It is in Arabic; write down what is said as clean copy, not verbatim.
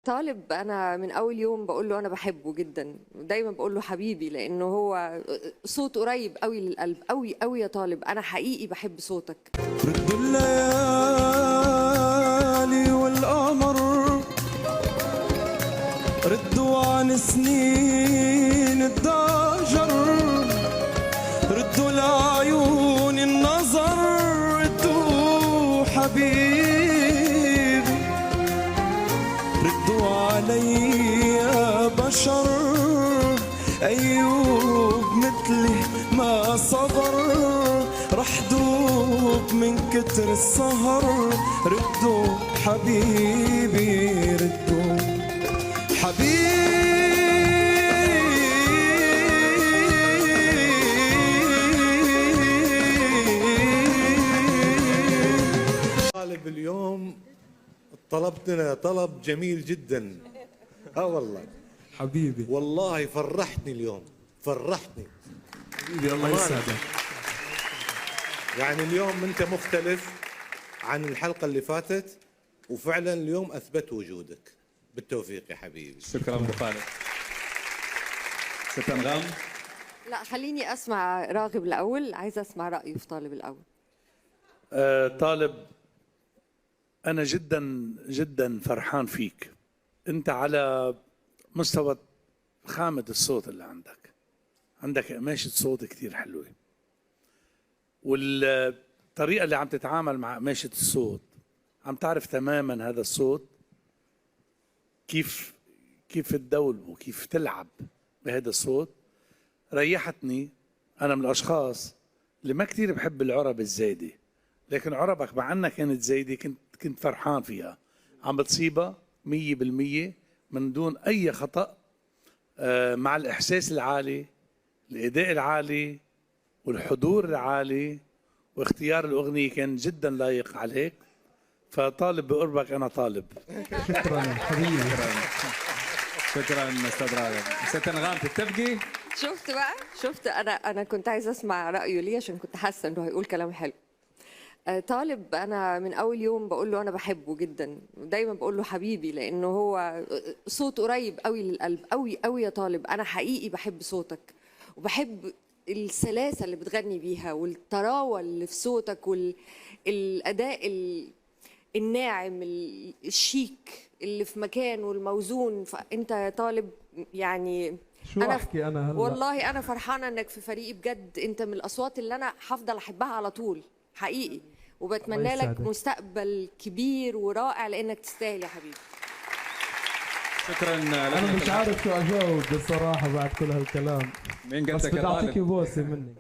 طالب انا من اول يوم بقول له انا بحبه جدا، ودايما بقول له حبيبي لانه هو صوت قريب قوي للقلب، قوي قوي يا طالب. انا حقيقي بحب صوتك. ردوا الليالي والقمر، ردوا عن سنين الضجر، ردوا لعيون النظر، ردوا حبيبي، ردوا علي يا بشر. أيوب مثلي ما صبر، رح دوب من كتر السهر. ردوا حبيبي، ردوا حبيبي. طالب اليوم طلبتنا طلب جميل جدا. والله حبيبي والله فرحتني اليوم، فرحتني حبيبي، الله يسعدك. يعني اليوم انت مختلف عن الحلقة اللي فاتت، وفعلا اليوم اثبت وجودك. بالتوفيق يا حبيبي. شكرا ابو خالد. ست انغام. لا خليني اسمع راغب الاول، عايزه اسمع رايه في طالب الاول. طالب، أنا جدا جدا فرحان فيك. أنت على مستوى خامة الصوت اللي عندك قماشة صوت كتير حلوة، والطريقة اللي عم تتعامل مع قماشة الصوت عم تعرف تماما هذا الصوت كيف تدولبه وكيف تلعب بهذا الصوت. ريحتني. أنا من الأشخاص اللي ما كتير بحب العرب الزايدة، لكن عربك مع أنها كانت زايدة كنت فرحان فيها. عم بتصيبها 100% من دون أي خطأ، مع الإحساس العالي، الأداء العالي، والحضور العالي، واختيار الأغنية كان جدا لايق عليك. فطالب بقربك. أنا طالب. شكرا حبيبي. شكرا استاذ راغب. ست انغام تتفقي؟ شفت بقى، شفت انا كنت عايزه اسمع رايه ليه، عشان كنت حاسه انه هيقول كلام حلو. طالب انا من اول يوم بقول له انا بحبه جدا، ودايما بقول له حبيبي لانه هو صوت قريب قوي للقلب، قوي قوي يا طالب. انا حقيقي بحب صوتك، وبحب السلاسه اللي بتغني بيها، والطراوه اللي في صوتك، والاداء الناعم الشيك اللي في مكان والموزون. فانت يا طالب يعني شو احكي انا هلا؟ والله انا فرحانه انك في فريقي بجد. انت من الاصوات اللي انا هفضل احبها على طول حقيقي، وبتمنى لك مستقبل كبير ورائع لانك تستاهل يا حبيبي. شكرا. انا مش عارف شو اجاوب بصراحه بعد كل هالكلام، مين قال بس لك بدي يا اعطيكي طالب؟ بوسه مني.